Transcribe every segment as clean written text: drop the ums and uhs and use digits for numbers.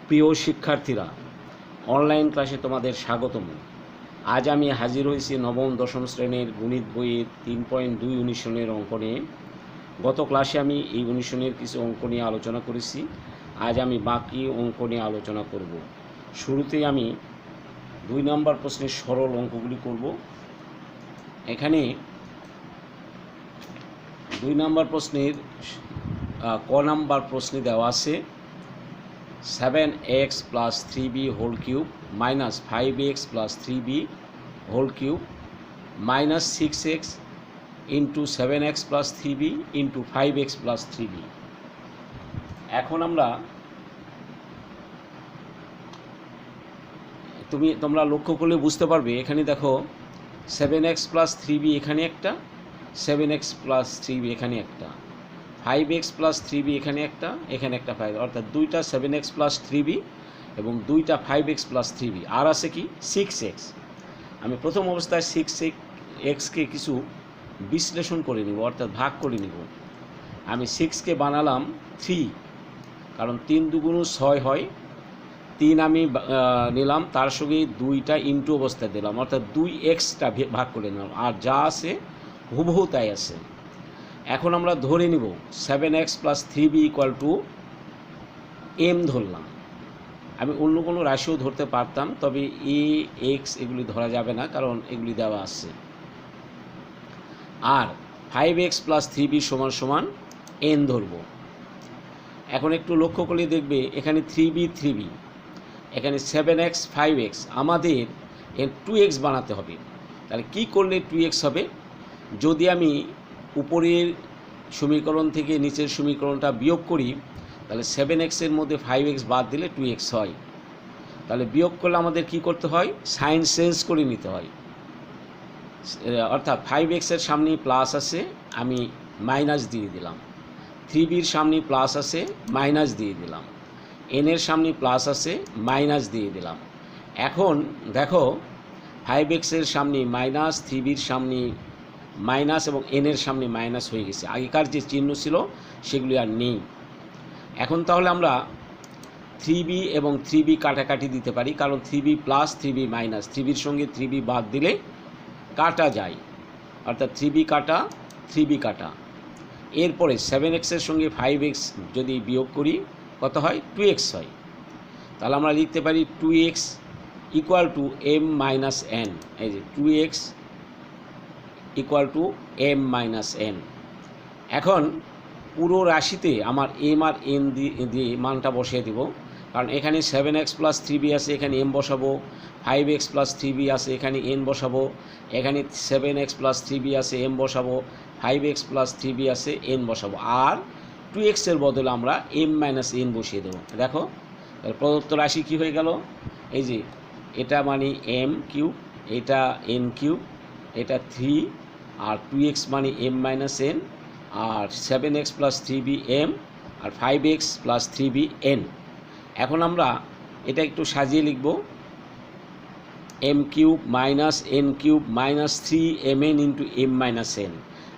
প্রিয় শিক্ষার্থীরা, অনলাইন ক্লাসে তোমাদের স্বাগতম। আজ আমি হাজির হয়েছি নবম দশম শ্রেণীর গণিত বইয়ের 3.2 অনুশীলনের অঙ্ক নিয়ে। গত ক্লাসে আমি এই অনুশীলনের কিছু অঙ্ক নিয়ে আলোচনা করেছি। আজ আমি বাকি অঙ্ক নিয়ে আলোচনা করব। শুরুতেই আমি 2 নম্বর প্রশ্নের সরল অঙ্কগুলি করব। এখানে 2 নম্বর প্রশ্নের ক নাম্বার প্রশ্নে দেওয়া আছে 7x plus 3b whole cube minus 5x plus 3b whole cube minus 6x into 7x plus 3b into 5x plus 3b। এখন আমরা তোমরা লক্ষ্য করলে বুঝতে পারবে, এখানে দেখো 7x plus 3b এখানে একটা, 7x plus 3b এখানে একটা, 5x plus 3b এখানে একটা, এখানে একটা 5, অর্থাৎ দুইটা 7x plus 3b এবং দুইটা 5x plus 3b। আর আছে কি 6x। আমি প্রথম অবস্থায় 6xকে কিছু বিশ্লেষণ করে নিব, অর্থাৎ ভাগ করে নিব। আমি 6কে বানালাম 3, কারণ 3 দুগুণ 6 হয়। 3 আমি নিলাম, তার সঙ্গে 2টা ইনটু অবস্থায় দিলাম, অর্থাৎ 2xটা ভাগ করে নিলাম। আর যা আছে হুবহু তাই আছে। এখন আমরা ধরে নিব 7x plus 3b equal to m ধরলাম। আমি অন্য কোনো রাশিও ধরতে পারতাম, তবে a x এগুলি ধরা যাবে না, কারণ এগুলি দেওয়া আছে। আর 5x plus 3b সমান সমান n ধরব। এখন একটু লক্ষ্য করলে দেখবে এখানে 3b 3b, এখানে 7x 5x, আমাদের 2x বানাতে হবে। তাহলে কি করলে 2x হবে? যদি আমি উপরের সমীকরণ থেকে নিচের সমীকরণটা বিয়োগ করি, তাহলে 7x এর মধ্যে 5x বাদ দিলে 2x হয়। তাহলে বিয়োগ করলে আমাদের কি করতে হয়? সাইন চেঞ্জ করে নিতে হয়। অর্থাৎ 5x এর সামনে প্লাস আছে, আমি মাইনাস দিয়ে দিলাম। 3bর সামনে প্লাস আছে, মাইনাস দিয়ে দিলাম। n এর সামনে প্লাস আছে, মাইনাস দিয়ে দিলাম। এখন দেখো 5x এর সামনে মাইনাস, 3bর সামনে মাইনাস এবং n এর সামনে মাইনাস হয়ে গেছে। আগেকার যে চিহ্ন ছিল সেগুলি আর নেই। এখন তাহলে আমরা 3b এবং 3b কাটাকাটি দিতে পারি, কারণ 3b প্লাস 3b মাইনাস, 3bর সঙ্গে 3b বাদ দিলে কাটা যায়, অর্থাৎ 3b কাটা 3b কাটা। এরপরে 7x এর সঙ্গে 5x যদি বিয়োগ করি কত হয়? 2x হয়। তাহলে আমরা লিখতে পারি 2x equal to m minus n। এই যে 2x equal to m minus n। এখন পুরো রাশিতে আমার m আর n দিয়ে মানটা বসিয়ে দেব, কারণ এখানে 7x প্লাস 3b আছে, এখানে m বসাবো। 5x প্লাস 3b আছে, এখানে n বসাবো। এখানে 7x প্লাস 3b আছে, m বসাবো। 5x প্লাস 3b আছে, n বসাবো। আর 2x এর বদলে আমরা m মাইনাস n বসিয়ে দেবো। দেখো প্রদত্ত রাশি কী হয়ে গেল? এই যে এটা মানে m কিউব, এটা n কিউব, এটা 3, আর 2x মানে m মাইনাস n, আর 7x প্লাস 3b m, আর 5x প্লাস 3b n। এখন আমরা এটা একটু সাজিয়ে লিখব, m cube minus n cube minus 3mn into m minus n।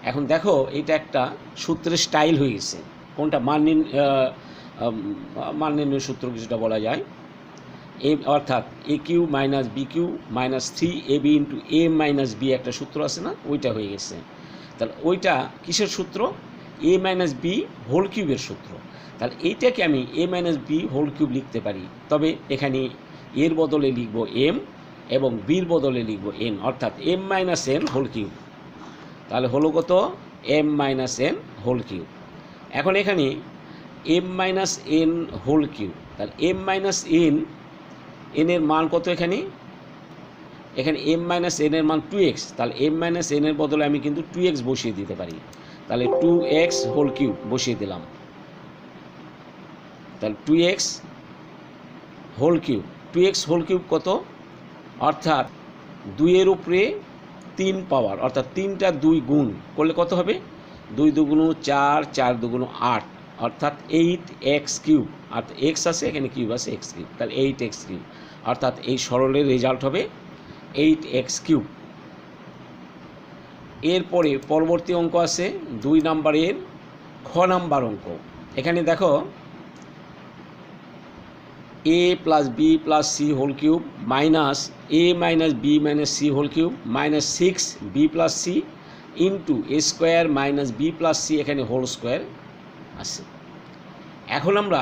এখন দেখো এটা একটা সূত্রের স্টাইল হয়ে গেছে। কোনটা? মান নির্ণয় সূত্র কিছুটা বলা যায়। অর্থাৎ a cube minus b cube minus 3ab into a minus b একটা সূত্র আছে না, ওইটা হয়ে গেছে। তাহলে ওইটা কিসের সূত্র? a মাইনাস b হোল কিউবের সূত্র। তাহলে এইটাকে আমি a minus b whole cube লিখতে পারি, তবে এখানে এর বদলে লিখব m এবং বির বদলে লিখব n, অর্থাৎ m minus n whole cube. তাহলে হলো কত? m minus n whole cube. এখন এখানে m minus n whole cube, তাহলে m মাইনাস n, n এর মান কত? এখানে m মাইনাস n এর মান 2x। তাহলে m মাইনাস n এর বদলে আমি কিন্তু 2x বসিয়ে দিতে পারি। তাহলে 2x হোল কিউব বসিয়ে দিলাম। তাহলে 2x whole cube, 2x whole cube কত? অর্থাৎ 2 এর উপরে 3 পাওয়ার, অর্থাৎ 3টা 2 গুণ করলে কত হবে? 2 দুগুণ 4, 4 দুগুণ 8, অর্থাৎ 8x কিউব। আর x আছে, এখানে কিউব আছে, x কিউব। তাহলে 8x কিউব, অর্থাৎ এই সরলের রেজাল্ট হবে 8x কিউব। এরপরে পরবর্তী অঙ্ক আছে 2 নম্বরের খ নাম্বার অঙ্ক। এখানে দেখো A plus B plus C whole cube minus A minus B minus C whole cube minus 6 B plus C into A square minus B plus C এখানে হোল স্কোয়ার আছে। এখন আমরা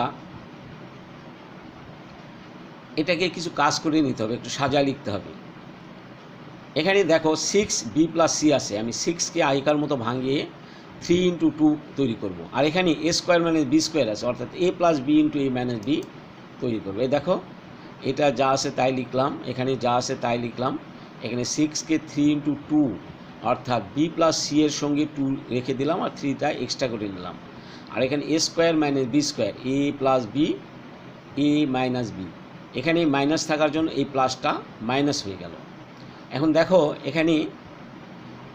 এটাকে কিছু কাজ করে নিতে হবে, একটু সাজায় লিখতে হবে। এখানে দেখো 6b প্লাস সি আছে, আমি 6কে আইকার মতো ভাঙিয়ে 3 ইন্টু 2 তৈরি করব। আর এখানে এ স্কোয়ার মাইনাস বি স্কোয়ার আছে, অর্থাৎ A plus b into A minus B তৈরি করবো। এই দেখো এটা যা আছে তাই লিখলাম, এখানে যা আছে তাই লিখলাম। এখানে 6কে 3 ইন্টু 2 অর্থাৎ বি প্লাস সি এর সঙ্গে 2 রেখে দিলাম আর 3টা এক্সট্রা করে নিলাম। আর এখানে এ square minus b square A plus B A minus B, এখানে মাইনাস থাকার জন্য এই প্লাসটা মাইনাস হয়ে গেল। এখন দেখো এখানে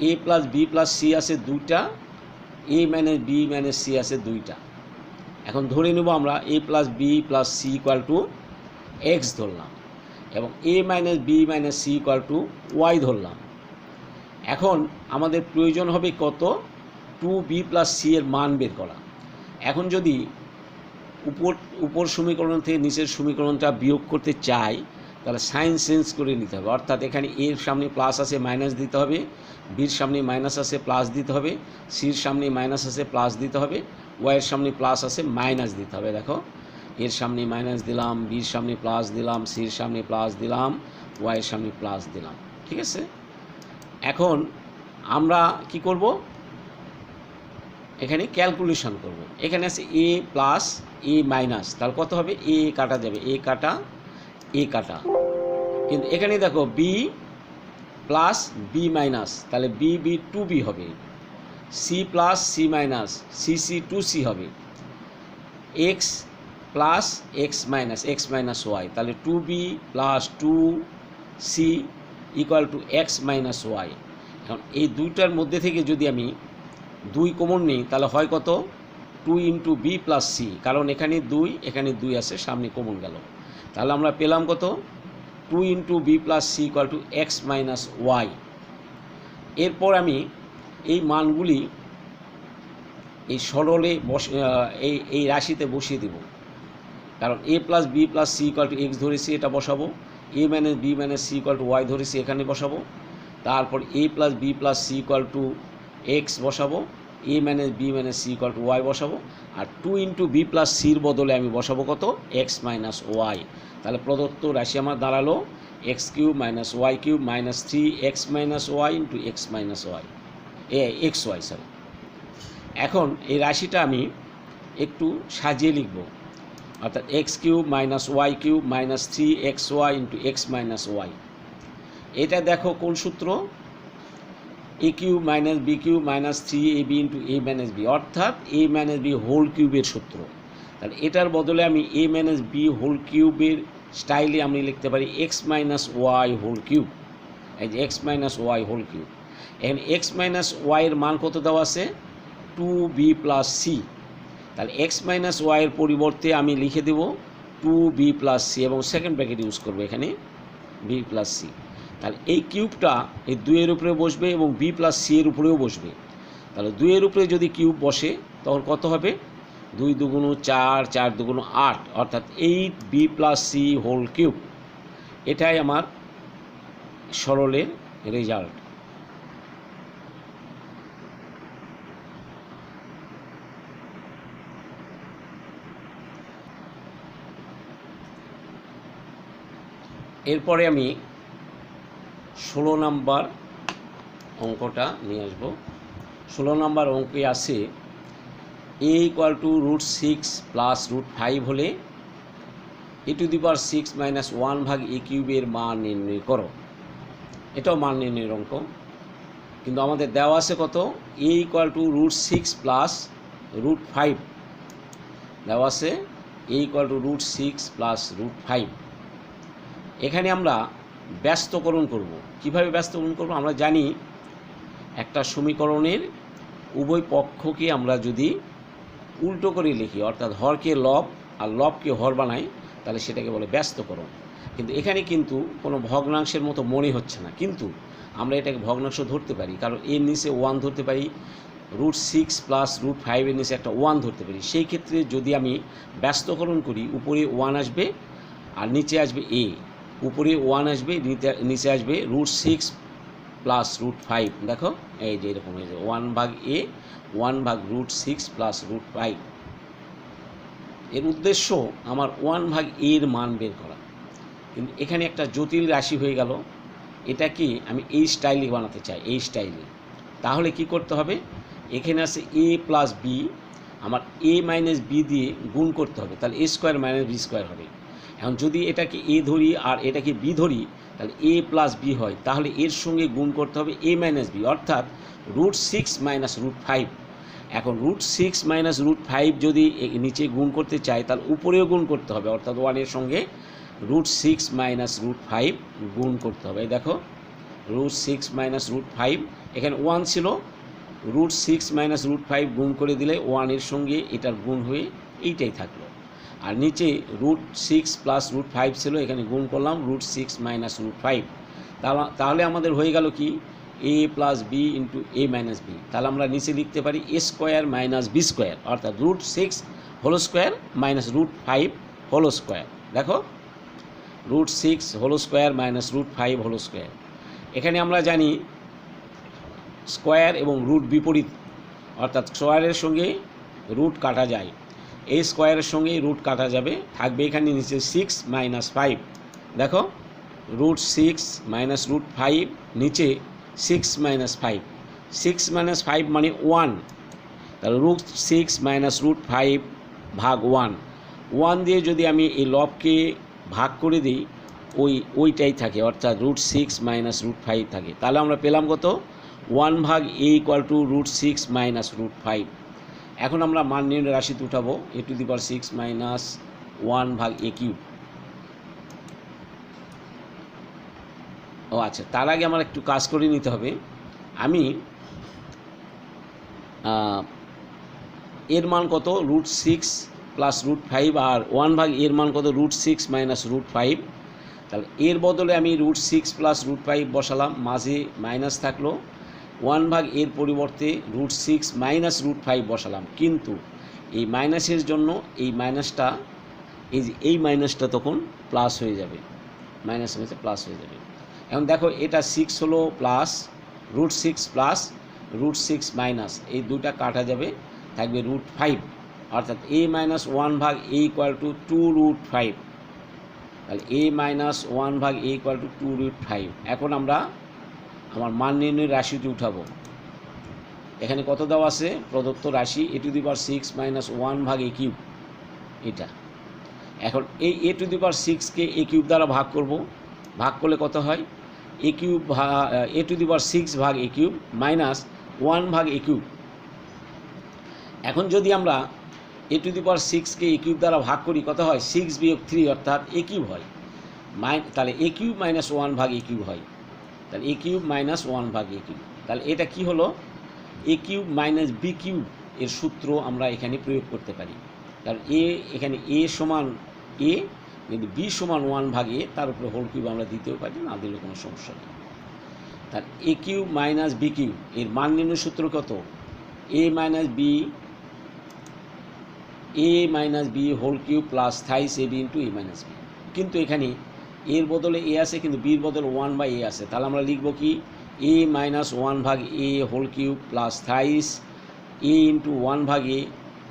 A plus B plus C আছে 2টা, A minus B minus C আছে 2টা। এখন ধরে নেব আমরা A plus B plus C equal to X ধরলাম এবং A minus B minus C equal to Y ধরলাম। এখন আমাদের প্রয়োজন হবে কত? 2b প্লাস সি এর মান বের করা। এখন যদি উপর সমীকরণ থেকে নিচের সমীকরণটা বিয়োগ করতে চাই তাহলে সাইন চেঞ্জ করে নিতে হবে, অর্থাৎ এখানে এর সামনে প্লাস আছে মাইনাস দিতে হবে, বির সামনে মাইনাস আছে প্লাস দিতে হবে, সির সামনে মাইনাস আছে প্লাস দিতে হবে, ওয়াইয়ের সামনে প্লাস আছে মাইনাস দিতে হবে। দেখো এর সামনে মাইনাস দিলাম, বির সামনে প্লাস দিলাম, সির সামনে প্লাস দিলাম, ওয়াইয়ের সামনে প্লাস দিলাম। ঠিক আছে, এখন আমরা কি করব? এখানে ক্যালকুলেশন করব। এখানে আছে এ প্লাস এ মাইনাস, তাহলে কত হবে? এ কাটা যাবে, এ কাটা এ কাটা। কিন্তু এখানে দেখো বি প্লাস বি মাইনাস, তাহলে বি বি 2b হবে। C plus c minus c c 2c হবে। X plus x minus Y, তাহলে 2b plus 2c equal to x minus y. এখন এই দুইটার মধ্যে থেকে যদি আমি 2 কমন নিই তাহলে হয় কত? 2 ইন্টু বি প্লাস সি, কারণ এখানে 2 এখানে 2 আছে, সামনে কমন গেল। তাহলে আমরা পেলাম কত? 2 into B plus C equal to x minus y. এরপর আমি এই মানগুলি এই সরলে এই রাশিতে বসিয়ে দেব, কারণ A plus B plus C equal to X ধরেছি, এটা বসাবো। A minus B minus C equal to Y ধরেছি, এখানে বসাবো। তারপর A plus B plus C equal to X বসাবো, A minus B minus C equal to Y বসাবো। আর 2 ইন্টু বি প্লাস সির বদলে আমি বসাবো কত? X minus Y. তাহলে প্রদত্ত রাশি আমার দাঁড়ালো X cube minus Y cube minus 3x minus Y into X minus Y X Y sorry. এখন এই রাশিটা আমি একটু সাজিয়ে লিখব, অর্থাৎ X cube minus Y cube minus 3xy into X minus Y. এটা দেখো কোন সূত্র? A cube minus B cube minus 3ab into A minus B, অর্থাৎ এ মাইনাস বি হোল কিউবের সূত্র। তাহলে এটার বদলে আমি এ মাইনাস বি হোল কিউবের স্টাইলে আমি লিখতে পারি x minus y whole cube. এই যে x minus y whole cube. এখানে এক্স মাইনাস ওয়াইয়ের মান কত দেওয়া আছে? 2b plus c. তাহলে এক্স মাইনাস ওয়াইয়ের পরিবর্তে আমি লিখে দেব 2b প্লাস সি এবং সেকেন্ড ব্র্যাকেট ইউজ করবো এখানে b প্লাস সি। তাহলে এই কিউবটা এই 2 এর উপরে বসবে এবং বি প্লাস সি এর উপরেও বসবে। তাহলে 2 এর উপরে যদি কিউব বসে তখন কত হবে? 2 দুগুণ 4, 4 দুগুণ 8, অর্থাৎ 8b plus C whole cube. এটাই আমার সরলের রেজাল্ট। এরপরে আমি 16 নম্বর অঙ্কটা নিয়ে আসব। 16 নম্বর অঙ্কে আছে a ইকুয়াল টু √6 প্লাস √5 হলে e⁻6 মাইনাস 1 ভাগ a কিউবের মান নির্ণয় করো। এটাও মান নির্ণয়ের অঙ্ক, কিন্তু আমাদের দেওয়া আছে কত? a ইকুয়াল টু √6 প্লাস √5 দেওয়া আছে, a ইকুয়াল টু √6 প্লাস √5। এখানে আমরা ব্যস্তকরণ করব। কিভাবে ব্যস্তকরণ করব? আমরা জানি একটা সমীকরণের উভয় পক্ষকে আমরা যদি উল্টো করে লিখি, অর্থাৎ হরকে লব আর লবকে হর বানাই, তাহলে সেটাকে বলে ব্যস্তকরণ। কিন্তু এখানে কিন্তু কোনো ভগ্নাংশের মতো মনে হচ্ছে না, কিন্তু আমরা এটাকে ভগ্নাংশ ধরতে পারি, কারণ এর নিচে 1 ধরতে পারি, √6 প্লাস √5 এর নিচে একটা 1 ধরতে পারি। সেই ক্ষেত্রে যদি আমি ব্যস্তকরণ করি উপরে 1 আসবে আর নিচে আসবে এ, উপরে 1 আসবে, নিচে আসবে √6 প্লাস √5। দেখো এই যে এরকম হয়ে যাবে 1/a 1/√6 প্লাস √5। এর উদ্দেশ্য আমার 1/a এর মান বের করা, কিন্তু এখানে একটা জটিল রাশি হয়ে গেল। এটা কি আমি এই স্টাইলে বানাতে চাই, এই স্টাইলে। তাহলে কি করতে হবে, এখানে আছে a প্লাস বি, আমার a মাইনাস বি দিয়ে গুণ করতে হবে, তাহলে a square minus b square হবে। এখন যদি এটাকে a ধরি আর এটাকে b ধরি, তাহলে a প্লাস বি হয়, তাহলে এর সঙ্গে গুণ করতে হবে a মাইনাস বি, অর্থাৎ √6 মাইনাস √5। এখন √6 মাইনাস √5 যদি নিচে গুণ করতে চাই, তাহলে উপরেও গুণ করতে হবে, অর্থাৎ 1 এর সঙ্গে √6 মাইনাস √5 গুণ করতে হবে। দেখো √6 মাইনাস √5, এখানে 1 ছিল, √6 মাইনাস √5 গুণ করে দিলে 1 এর সঙ্গে এটার গুণ হয়ে এইটাই থাকলো। আর নিচে √6 প্লাস √5 ছিল, এখানে গুণ করলাম √6 মাইনাস √5। তাহলে আমাদের হয়ে গেল কি a plus b into a minus b. তাহলে আমরা নিচে লিখতে পারি a square minus b square, অর্থাৎ √6 whole square minus √5 whole square. দেখো √6 whole square minus √5 whole square. এখানে আমরা জানি স্কোয়ার এবং রুট বিপরীত, অর্থাৎ স্কোয়ারের সঙ্গে রুট কাটা যায়, এই স্কোয়ারের সঙ্গে রুট কাটা যাবে, থাকবে এখানে নিচে 6 মাইনাস 5। দেখো √6 মাইনাস √5, নিচে 6 মাইনাস 5, 6 মাইনাস 5 মানে 1, তাহলে √6 মাইনাস √5 ভাগ 1, 1 দিয়ে যদি আমি এই লবকে ভাগ করে দিই ওইটাই থাকে, অর্থাৎ √6 মাইনাস √5 থাকে। তাহলে আমরা পেলাম কত, 1/a = √6 মাইনাস √5। এখন আমরা মান নির্ণয় রাশিতে উঠাবো a⁶ মাইনাস 1/a³। ও আচ্ছা, তার আগে আমার একটু কাজ করে নিতে হবে। আমি এর মান কত, √6 প্লাস √5, আর 1/a এর মান কত, √6 মাইনাস √5। তাহলে এর বদলে আমি √6 প্লাস √5 বসালাম, মাঝে মাইনাস থাকলো, 1/a এর পরিবর্তে √6 মাইনাস √5 বসালাম, কিন্তু এই মাইনাসের জন্য এই মাইনাসটা তখন প্লাস হয়ে যাবে, মাইনাস হয়েছে প্লাস হয়ে যাবে। এখন দেখো এটা 6 হলো প্লাস, √6 প্লাস √6 মাইনাস, এই দুটা কাটা যাবে, থাকবে √5, অর্থাৎ a মাইনাস 1/a = 2√5। তাহলে a মাইনাস 1/a = 2√5। এখন আমরা আমার মান নির্ণয়ের রাশিটি উঠাবো। এখানে কত দেওয়া আছে, প্রদত্ত রাশি a⁶ মাইনাস 1/a³, এটা। এখন এই a⁶কে a³ দ্বারা ভাগ করব, ভাগ করলে কত হয়, a⁶ মাইনাস 1/a³। এখন যদি আমরা a⁶কে a³ দ্বারা ভাগ করি, কত হয়, 6 - 3, অর্থাৎ a³ হয়, তাহলে a³ মাইনাস 1/a³ হয়, তাহলে a³ মাইনাস 1/a³। তাহলে এটা কি হলো, a³ মাইনাস b³ এর সূত্র আমরা এখানে প্রয়োগ করতে পারি। কারণ এখানে a সমান a, কিন্তু b সমান 1/a, তার উপরে হোল কিউব আমরা দিতেও পারি, না দিলে কোনো সমস্যা নেই। তার a³ মাইনাস b³ এর মান নির্ণয় সূত্র কত, a minus b whole cube plus thrice ab into a minus b। কিন্তু এখানে এর বদলে a আছে, কিন্তু বির বদলে 1/a আছে, তাহলে আমরা লিখব কি, a minus 1/a whole cube plus thrice a into 1/a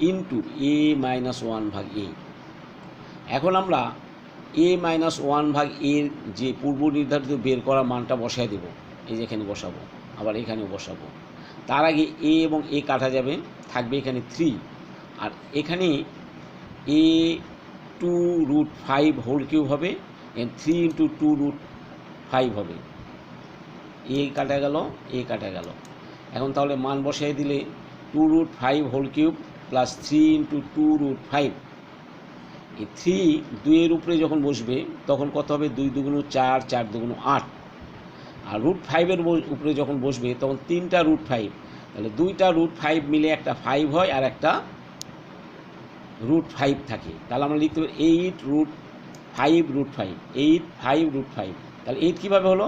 into a minus 1/a। এখন আমরা a মাইনাস 1/a যে পূর্ব নির্ধারিত বের করা মানটা বসায় দেব, এই যে এখানে বসাবো, আবার এখানেও বসাবো। তার আগে a এবং a কাটা যাবে, থাকবে এখানে 3, আর এখানে a 2√5 হোল কিউব হবে, 3 ইন্টু 2√5 হবে, a কাটা গেল। এখন তাহলে মান বসাই দিলে 2√5 হোল কিউব প্লাস 3 ইন্টু 2√5, এই 3 2-এর উপরে যখন বসবে তখন কত হবে, 2 × 2 = 4, 4 × 2 = 8, আর √5-এর উপরে যখন বসবে তখন 3টা √5, তাহলে 2টা √5 মিলে একটা 5 হয়, আর একটা √5 থাকে। তাহলে আমরা লিখতে পারি 8√5, 8 5√5। তাহলে 8 কীভাবে হলো,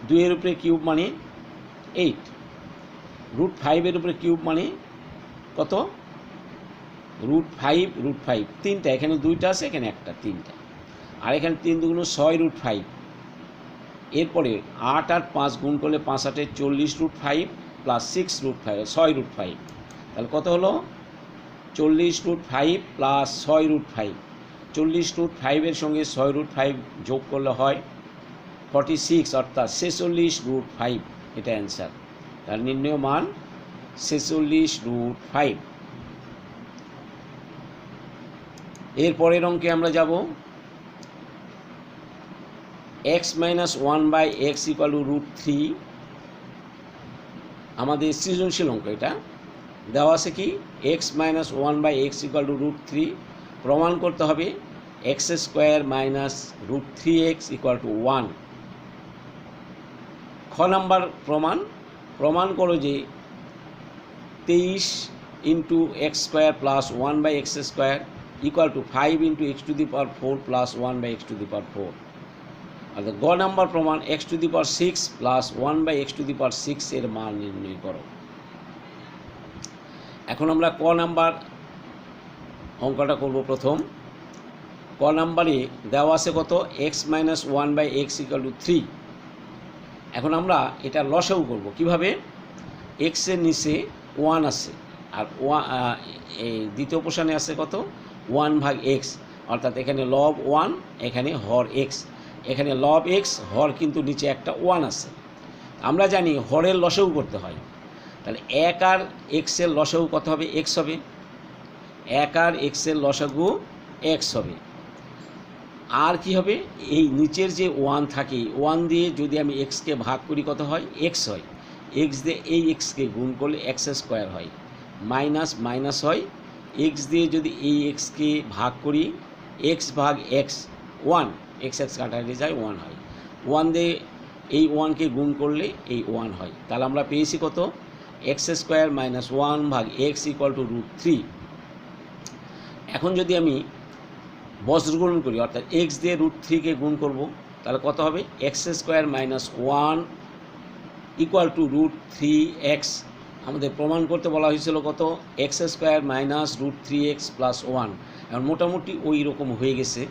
2-এর উপরে কিউব মানে 8, √5-এর উপরে কিউব মানে কত, √5, 3টা, এখানে 2টা আছে, এখানে একটা, 3টা। আর এখানে 3 দুগুণ 6√5। এরপরে 8 আর 5 গুণ করলে 5 8 40√5 প্লাস 6√5 6√5, তাহলে কত হলো 40√5 প্লাস 6√5। 40√5 এর সঙ্গে 6√5 যোগ করলে হয় 46, অর্থাৎ 46√5, এটা অ্যান্সার। তার নির্ণয় মান 46√5। এরপরের অঙ্কে আমরা যাব x - 1/x = √3। আমাদের সৃজনশীল অঙ্ক এটা দেওয়া আছে কি x - 1/x = √3, প্রমাণ করতে হবে x² - √3x = 1। খ নাম্বার প্রমাণ করো যে 23 × x² + 1/x² = 5 × x⁴ + 1/x⁴। অর্থাৎ গ নাম্বার প্রমাণ x⁶ + 1/x⁶ এর মান নির্ণয় করো। এখন আমরা ক নাম্বার অঙ্কটা করব। প্রথম ক নাম্বারে দেওয়া আছে কত x - 1/x = 3। এখন আমরা এটা লসাগু করব কিভাবে? x এর নিচে 1 আছে, আর এই দ্বিতীয় পোষণে আছে কত 1/x, অর্থাৎ এখানে লব 1, এখানে হর x। এখানে লব x, হর কিন্তু নিচে একটা 1 আছে। আমরা জানি হরের লসাগু করতে হয়, তাহলে 1 আর x এর লসাগু কত হবে? x হবে। 1 আর x এর লসাগু x হবে। আর কি হবে? এই নিচের যে 1 থাকে, 1 দিয়ে যদি আমি x-কে ভাগ করি কত হয়? x হয়। x দিয়ে এই x-কে গুণ করলে x² হয়, মাইনাস মাইনাস হয়। x দিয়ে যদি এই x-কে ভাগ করি x ভাগ x 1, x কাটালে যায় 1 হয়। 1 দিয়ে এই 1-কে গুণ করলে এই 1 হয়। তাহলে আমরা পেয়েছি কত? x² - 1/x = √3। এখন যদি আমি বজ্রগুণন করি, অর্থাৎ x দিয়ে √3-কে গুণ করব, তাহলে কত হবে? x² - 1 = √3x। আমাদের প্রমাণ করতে বলা হয়েছিল কত? x² - √3x + 1। এখন মোটামুটি ওই রকম হয়ে গেছে।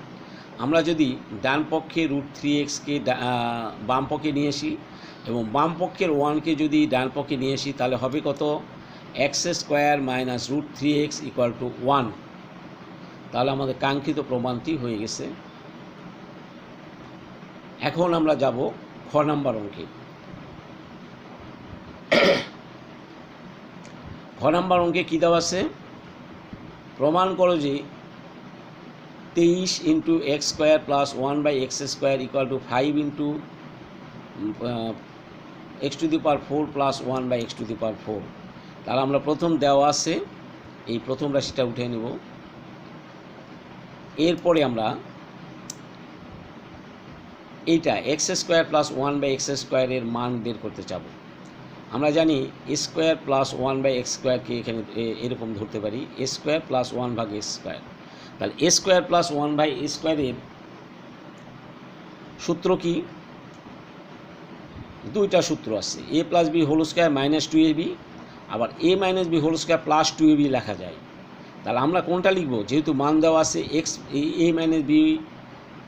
আমরা যদি ডান পক্ষে √3x-কে বাম পক্ষে নিয়ে আসি এবং বাম পক্ষের 1-কে যদি ডান পক্ষে নিয়ে আসি, তাহলে হবে কত? x² - √3x = 1। তাহলে আমাদের কাঙ্ক্ষিত প্রমাণটি হয়ে গেছে। এখন আমরা যাব খ নাম্বার অঙ্কে। খ নাম্বার অঙ্কে কী দেওয়া আছে? প্রমাণ করো যে 23 × x² + 1/x² = 5 × x⁴ + 1/x⁴। তাহলে আমরা প্রথম দেওয়া আছে এই প্রথম রাশিটা উঠে নেব। এরপরে আমরা এইটা x² + 1/x² এর মান বের করতে চাব। আমরা জানি a² + 1/x²-কে এখানে এরকম ধরতে পারি a² + 1/x²। তাহলে a² + 1/a² এর সূত্র কি? দুইটা সূত্র আছে, a + b² - 2ab, আবার a - b² + 2ab লেখা যায়। তাহলে আমরা কোনটা লিখব? যেহেতু মান দেওয়া আছে x a - b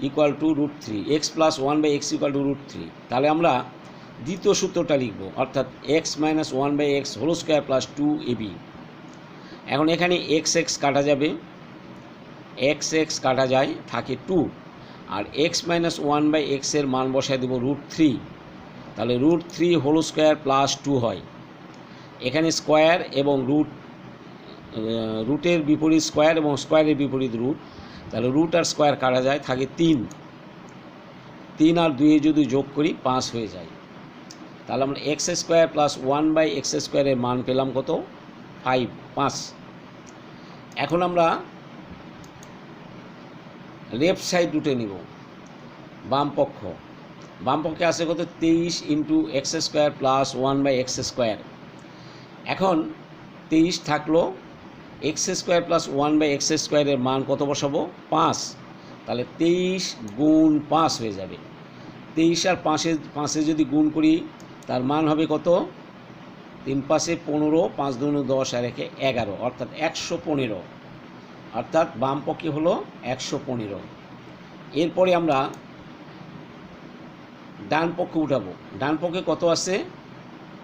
= √3, x + 1/x = √3, তাহলে আমরা দ্বিতীয় সূত্রটা লিখব, অর্থাৎ x - 1/x² + 2ab। এখন এখানে x কাটা যাবে, x কাটা যায়, থাকে 2, আর x - 1/x এর মান বসায় দেব √3। তাহলে √3² + 2 হয়। এখানে স্কোয়ার এবং রুটের বিপরীত স্কোয়ার এবং স্কোয়ারের বিপরীত রুট, তাহলে রুট আর স্কোয়ার কাটা যায়, থাকে 3। 3 আর 2 যদি যোগ করি 5 হয়ে যায়। তাহলে আমরা x² + 1/x² এর মান পেলাম কত? 5। এখন আমরা লেফট সাইড রুটে নিব, বাম পক্ষে আছে কত? 23 × x² + 1/x²। এখন 23 থাকলো, x² + 1/x² এর মান কত বসাবো? 5। তাহলে 23 × 5 হয়ে যাবে। 23 আর 5-এ যদি গুণ করি তার মান হবে কত? 3 × 5 = 15, 5 × 2 = 10, আর 1 = 11, অর্থাৎ 115। অর্থাৎ বাম পক্ষে হলো 115। এরপরে আমরা ডান পক্ষে উঠাবো। ডান পক্ষে কত আছে?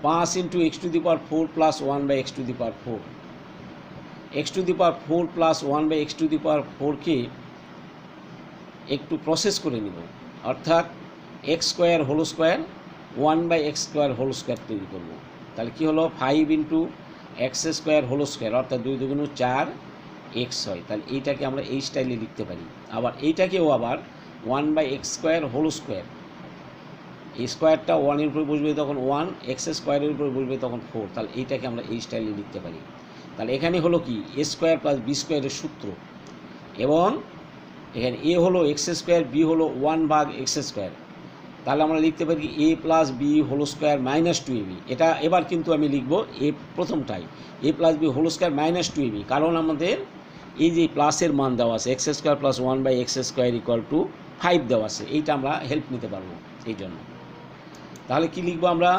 5 into X to the power 4 plus 1 by X to the power 4। X to the power 4 plus 1 by X to the power 4কে একটু প্রসেস করে নিব, অর্থাৎ X square whole square 1 by x square whole square তৈরি করব। তাহলে কী হলো? 5 into X square whole square, অর্থাৎ 2 দুগুণ 4 এক্স হয়। তাহলে এইটাকে আমরা এই স্টাইলে লিখতে পারি। আবার এইটাকেও আবার 1 by x square whole square, এই স্কোয়ারটা 1-এর উপরে বসবে তখন 1, এক্স স্কোয়ারের উপরে বসবে তখন 4। তাহলে এইটাকে আমরা এই স্টাইলে লিখতে পারি। তাহলে এখানে হলো কি এ স্কোয়ার প্লাস বি স্কোয়ারের সূত্র, এবং এখানে এ হলো এক্স স্কোয়ার, বি হলো 1 ভাগ এক্স স্কোয়ার। তাহলে আমরা লিখতে পারি A plus B whole square minus 2ab। এটা এবার কিন্তু আমি লিখব এ প্রথমটাই, A plus B whole square minus 2ab, কারণ আমাদের এই যে প্লাসের মান দেওয়া আছে X square plus 1 by x square equal to 5 দেওয়া আছে, এইটা আমরা হেল্প নিতে পারবো এই জন্য। তাহলে কি লিখবো আমরা?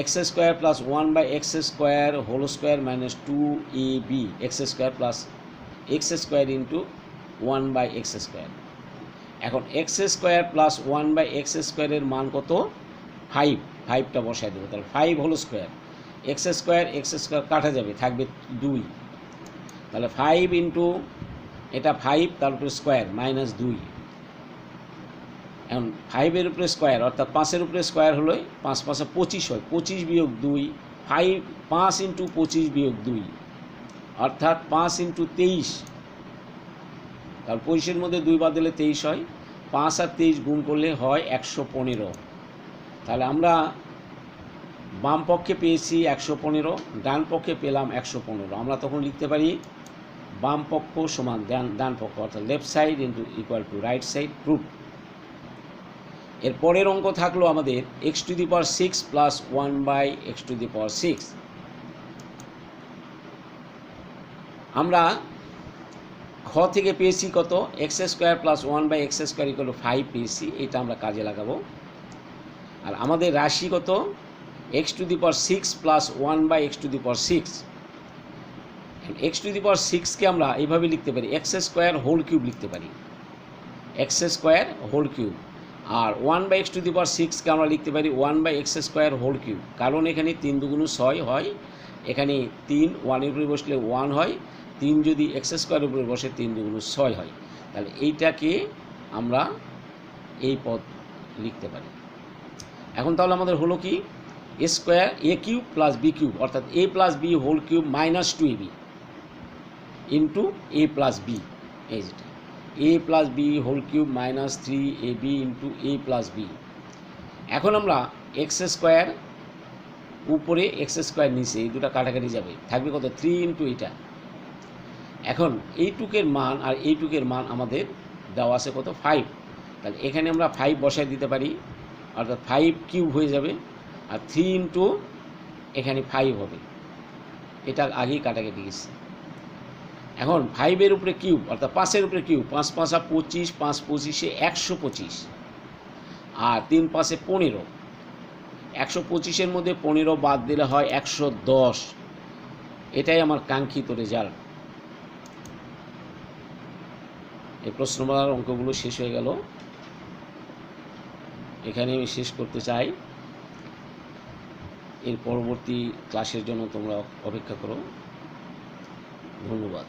X square plus 1 by x square whole square minus 2ab X square plus X square into 1 by x square. এখন X square plus 1 by X স্কোয়ারের মান কত? 5, 5টা বসায় দেবো। তাহলে 5 হোল স্কোয়ার, এক্স স্কোয়ার কাটা যাবে, থাকবে 2। তাহলে 5 ইন্টু এটা 5 তার উপরে স্কোয়ার মাইনাস 2। এখন 5-এর উপরে স্কোয়ার অর্থাৎ 5-এর উপরে স্কোয়ার হলো 5 5 25 হয়, 25 বিয়োগ 2, 5 ইন্টু 25 বিয়োগ 2 অর্থাৎ 5 ইন্টু 23। তার 25-এর মধ্যে 2 বাদ দিলে 23 হয়, 5 আর 23 গুণ করলে হয় 115। তাহলে আমরা বাম পক্ষে পেয়েছি 115, ডান পক্ষে পেলাম 115। আমরা তখন লিখতে পারি বাম পক্ষ সমান ডান পক্ষ, অর্থাৎ left side into equal to right side, proof. এর পরের অঙ্ক থাকলো আমাদের X to the power 6 plus 1 by X to the power 6। আমরা খ থেকে পেয়েছি কত? X square plus 1 by x square equal to 5 পেয়েছি, এটা আমরা কাজে লাগাবো। আর আমাদের রাশি কত? X to the power 6 plus 1 by X to the power 6। X to the power 6কে আমরা এইভাবে লিখতে পারি, এক্স স্কোয়ার হোল কিউব লিখতে পারি, এক্স স্কোয়ার হোল কিউব। আর 1 by X to the power 6কে আমরা লিখতে পারি 1 by x square whole cube, কারণ এখানে 3 দুগুণ 6 হয়, এখানে 3 1-এর উপরে বসলে 1 হয়, 3 যদি এক্স স্কোয়ারের উপরে বসে 3 দুগুণ 6 হয়। তাহলে এইটাকে আমরা এই পদ লিখতে পারি। এখন তাহলে আমাদের হলো কি A square A cube plus B cube, অর্থাৎ A plus B whole cube minus 2ab into A plus B, এই যেটা A plus B whole cube minus 3ab into A plus B. এখন আমরা এক্স স্কোয়ার উপরে X square নিচে, এই দুটো কাটাকাটি যাবে, থাকবে কত? 3 ইন্টু এটা। এখন এইটুকের মান আর এইটুকের মান আমাদের দেওয়া আছে কত? 5। তাহলে এখানে আমরা 5 বসায় দিতে পারি, অর্থাৎ 5 কিউব হয়ে যাবে, আর 3 ইন্টু এখানে 5 হবে, এটা আগেই কাটাকাটি গেছে। এখন 5-এর উপরে কিউব অর্থাৎ 5-এর উপরে কিউব, 5 5 25, 5 25 125, আর 3 5 15। 125-এর মধ্যে 15 বাদ দিলে হয় 110। এটাই আমার কাঙ্ক্ষিত রেজাল্ট। এই প্রশ্নমালার অঙ্কগুলো শেষ হয়ে গেল, এখানে আমি শেষ করতে চাই। এর পরবর্তী ক্লাসের জন্য তোমরা অপেক্ষা করো। ধন্যবাদ।